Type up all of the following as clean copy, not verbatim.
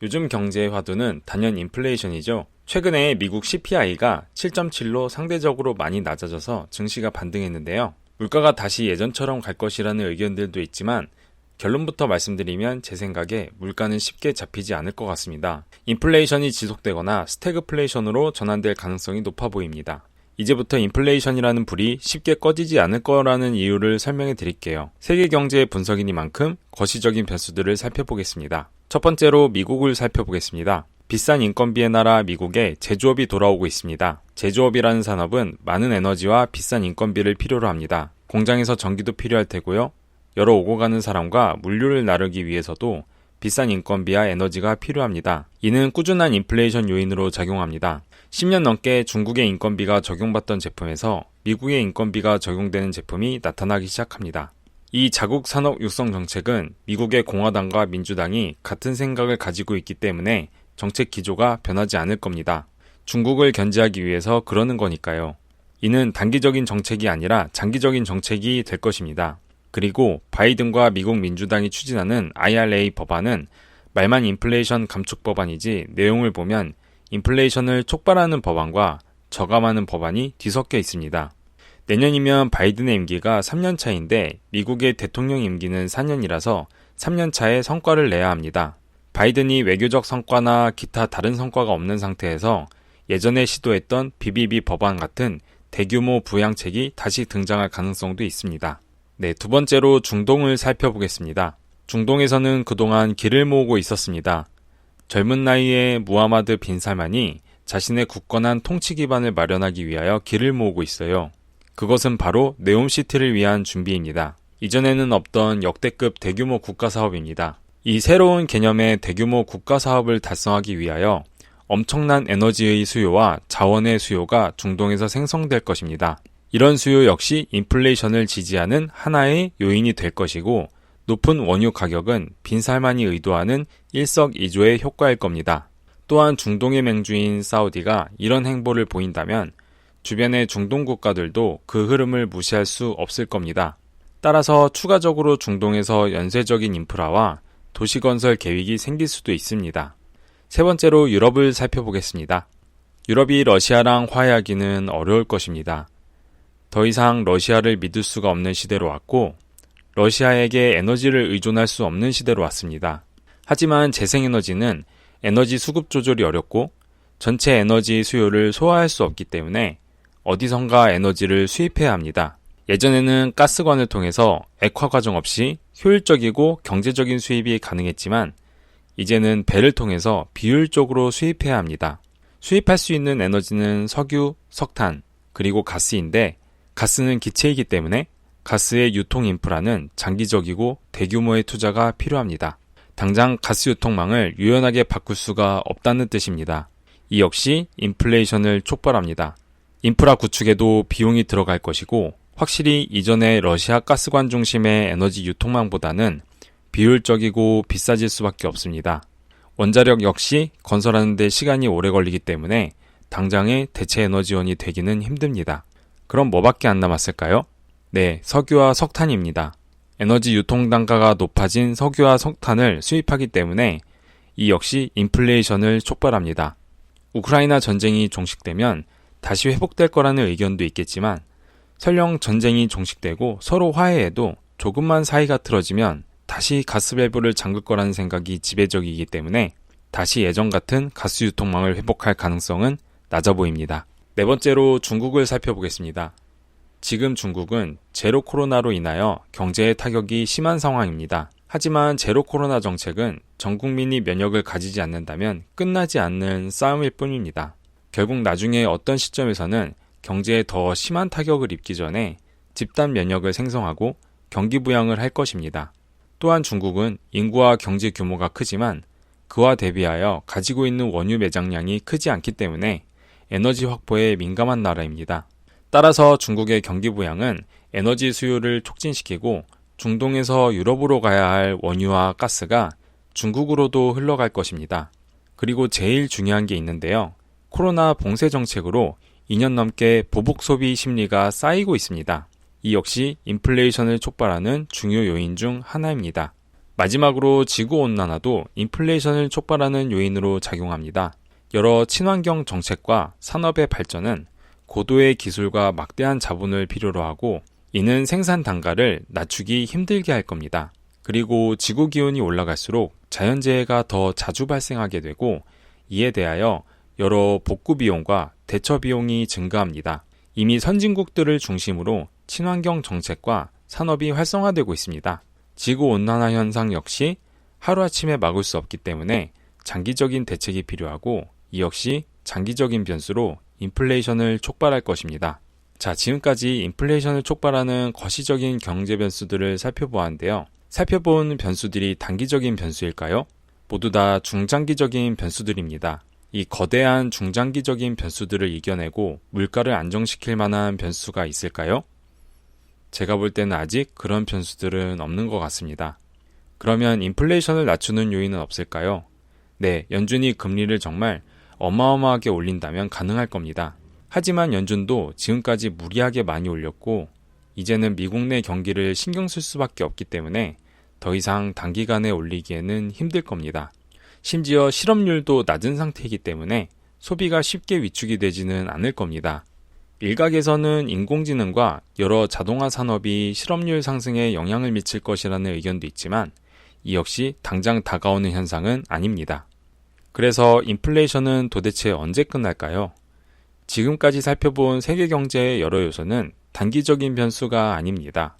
요즘 경제의 화두는 단연 인플레이션이죠. 최근에 미국 CPI가 7.7로 상대적으로 많이 낮아져서 증시가 반등했는데요. 물가가 다시 예전처럼 갈 것이라는 의견들도 있지만 결론부터 말씀드리면 제 생각에 물가는 쉽게 잡히지 않을 것 같습니다. 인플레이션이 지속되거나 스태그플레이션으로 전환될 가능성이 높아 보입니다. 이제부터 인플레이션이라는 불이 쉽게 꺼지지 않을 거라는 이유를 설명해 드릴게요. 세계 경제의 분석이니만큼 거시적인 변수들을 살펴보겠습니다. 첫 번째로 미국을 살펴보겠습니다. 비싼 인건비의 나라 미국에 제조업이 돌아오고 있습니다. 제조업이라는 산업은 많은 에너지와 비싼 인건비를 필요로 합니다. 공장에서 전기도 필요할 테고요. 여러 오고 가는 사람과 물류를 나르기 위해서도 비싼 인건비와 에너지가 필요합니다. 이는 꾸준한 인플레이션 요인으로 작용합니다. 10년 넘게 중국의 인건비가 적용받던 제품에서 미국의 인건비가 적용되는 제품이 나타나기 시작합니다. 이 자국 산업 육성 정책은 미국의 공화당과 민주당이 같은 생각을 가지고 있기 때문에 정책 기조가 변하지 않을 겁니다. 중국을 견제하기 위해서 그러는 거니까요. 이는 단기적인 정책이 아니라 장기적인 정책이 될 것입니다. 그리고 바이든과 미국 민주당이 추진하는 IRA 법안은 말만 인플레이션 감축 법안이지 내용을 보면 인플레이션을 촉발하는 법안과 저감하는 법안이 뒤섞여 있습니다. 내년이면 바이든의 임기가 3년 차인데 미국의 대통령 임기는 4년이라서 3년 차에 성과를 내야 합니다. 바이든이 외교적 성과나 기타 다른 성과가 없는 상태에서 예전에 시도했던 BBB 법안 같은 대규모 부양책이 다시 등장할 가능성도 있습니다. 네, 두 번째로 중동을 살펴보겠습니다. 중동에서는 그동안 길을 모으고 있었습니다. 젊은 나이에 무하마드 빈 살만이 자신의 굳건한 통치 기반을 마련하기 위하여 길을 모으고 있어요. 그것은 바로 네옴시티를 위한 준비입니다. 이전에는 없던 역대급 대규모 국가사업입니다. 이 새로운 개념의 대규모 국가사업을 달성하기 위하여 엄청난 에너지의 수요와 자원의 수요가 중동에서 생성될 것입니다. 이런 수요 역시 인플레이션을 지지하는 하나의 요인이 될 것이고 높은 원유 가격은 빈 살만이 의도하는 일석이조의 효과일 겁니다. 또한 중동의 맹주인 사우디가 이런 행보를 보인다면 주변의 중동 국가들도 그 흐름을 무시할 수 없을 겁니다. 따라서 추가적으로 중동에서 연쇄적인 인프라와 도시건설 계획이 생길 수도 있습니다. 세 번째로 유럽을 살펴보겠습니다. 유럽이 러시아랑 화해하기는 어려울 것입니다. 더 이상 러시아를 믿을 수가 없는 시대로 왔고 러시아에게 에너지를 의존할 수 없는 시대로 왔습니다. 하지만 재생에너지는 에너지 수급 조절이 어렵고 전체 에너지 수요를 소화할 수 없기 때문에 어디선가 에너지를 수입해야 합니다. 예전에는 가스관을 통해서 액화 과정 없이 효율적이고 경제적인 수입이 가능했지만 이제는 배를 통해서 비효율적으로 수입해야 합니다. 수입할 수 있는 에너지는 석유, 석탄, 그리고 가스인데 가스는 기체이기 때문에 가스의 유통 인프라는 장기적이고 대규모의 투자가 필요합니다. 당장 가스 유통망을 유연하게 바꿀 수가 없다는 뜻입니다. 이 역시 인플레이션을 촉발합니다. 인프라 구축에도 비용이 들어갈 것이고 확실히 이전의 러시아 가스관 중심의 에너지 유통망보다는 비효율적이고 비싸질 수밖에 없습니다. 원자력 역시 건설하는 데 시간이 오래 걸리기 때문에 당장의 대체 에너지원이 되기는 힘듭니다. 그럼 뭐밖에 안 남았을까요? 네, 석유와 석탄입니다. 에너지 유통 단가가 높아진 석유와 석탄을 수입하기 때문에 이 역시 인플레이션을 촉발합니다. 우크라이나 전쟁이 종식되면 다시 회복될 거라는 의견도 있겠지만 설령 전쟁이 종식되고 서로 화해해도 조금만 사이가 틀어지면 다시 가스밸브를 잠글 거라는 생각이 지배적이기 때문에 다시 예전 같은 가스 유통망을 회복할 가능성은 낮아 보입니다. 네 번째로 중국을 살펴보겠습니다. 지금 중국은 제로 코로나로 인하여 경제의 타격이 심한 상황입니다. 하지만 제로 코로나 정책은 전 국민이 면역을 가지지 않는다면 끝나지 않는 싸움일 뿐입니다. 결국 나중에 어떤 시점에서는 경제에 더 심한 타격을 입기 전에 집단 면역을 생성하고 경기 부양을 할 것입니다. 또한 중국은 인구와 경제 규모가 크지만 그와 대비하여 가지고 있는 원유 매장량이 크지 않기 때문에 에너지 확보에 민감한 나라입니다. 따라서 중국의 경기 부양은 에너지 수요를 촉진시키고 중동에서 유럽으로 가야 할 원유와 가스가 중국으로도 흘러갈 것입니다. 그리고 제일 중요한 게 있는데요. 코로나 봉쇄 정책으로 2년 넘게 보복 소비 심리가 쌓이고 있습니다. 이 역시 인플레이션을 촉발하는 중요 요인 중 하나입니다. 마지막으로 지구온난화도 인플레이션을 촉발하는 요인으로 작용합니다. 여러 친환경 정책과 산업의 발전은 고도의 기술과 막대한 자본을 필요로 하고 이는 생산 단가를 낮추기 힘들게 할 겁니다. 그리고 지구 기온이 올라갈수록 자연재해가 더 자주 발생하게 되고 이에 대하여 여러 복구 비용과 대처 비용이 증가합니다. 이미 선진국들을 중심으로 친환경 정책과 산업이 활성화되고 있습니다. 지구온난화 현상 역시 하루아침에 막을 수 없기 때문에 장기적인 대책이 필요하고 이 역시 장기적인 변수로 인플레이션을 촉발할 것입니다. 자, 지금까지 인플레이션을 촉발하는 거시적인 경제 변수들을 살펴보았는데요. 살펴본 변수들이 단기적인 변수일까요? 모두 다 중장기적인 변수들입니다. 이 거대한 중장기적인 변수들을 이겨내고 물가를 안정시킬 만한 변수가 있을까요? 제가 볼 때는 아직 그런 변수들은 없는 것 같습니다. 그러면 인플레이션을 낮추는 요인은 없을까요? 네, 연준이 금리를 정말 어마어마하게 올린다면 가능할 겁니다. 하지만 연준도 지금까지 무리하게 많이 올렸고 이제는 미국 내 경기를 신경 쓸 수밖에 없기 때문에 더 이상 단기간에 올리기에는 힘들 겁니다. 심지어 실업률도 낮은 상태이기 때문에 소비가 쉽게 위축이 되지는 않을 겁니다. 일각에서는 인공지능과 여러 자동화 산업이 실업률 상승에 영향을 미칠 것이라는 의견도 있지만 이 역시 당장 다가오는 현상은 아닙니다. 그래서 인플레이션은 도대체 언제 끝날까요? 지금까지 살펴본 세계 경제의 여러 요소는 단기적인 변수가 아닙니다.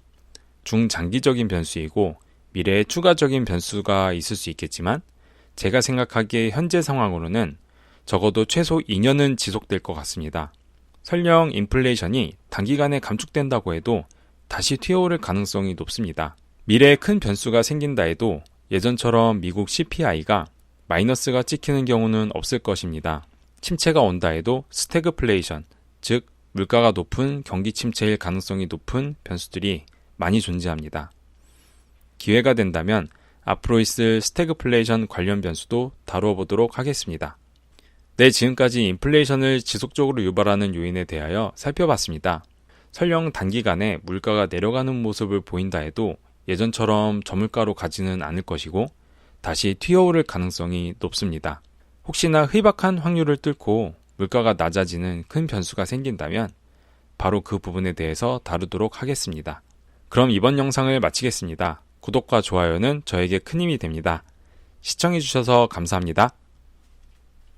중장기적인 변수이고 미래에 추가적인 변수가 있을 수 있겠지만 제가 생각하기에 현재 상황으로는 적어도 최소 2년은 지속될 것 같습니다. 설령 인플레이션이 단기간에 감축된다고 해도 다시 튀어오를 가능성이 높습니다. 미래에 큰 변수가 생긴다 해도 예전처럼 미국 CPI가 마이너스가 찍히는 경우는 없을 것입니다. 침체가 온다 해도 스태그플레이션, 즉 물가가 높은 경기 침체일 가능성이 높은 변수들이 많이 존재합니다. 기회가 된다면 앞으로 있을 스태그플레이션 관련 변수도 다뤄보도록 하겠습니다. 네, 지금까지 인플레이션을 지속적으로 유발하는 요인에 대하여 살펴봤습니다. 설령 단기간에 물가가 내려가는 모습을 보인다 해도 예전처럼 저물가로 가지는 않을 것이고 다시 튀어오를 가능성이 높습니다. 혹시나 희박한 확률을 뚫고 물가가 낮아지는 큰 변수가 생긴다면 바로 그 부분에 대해서 다루도록 하겠습니다. 그럼 이번 영상을 마치겠습니다. 구독과 좋아요는 저에게 큰 힘이 됩니다. 시청해주셔서 감사합니다.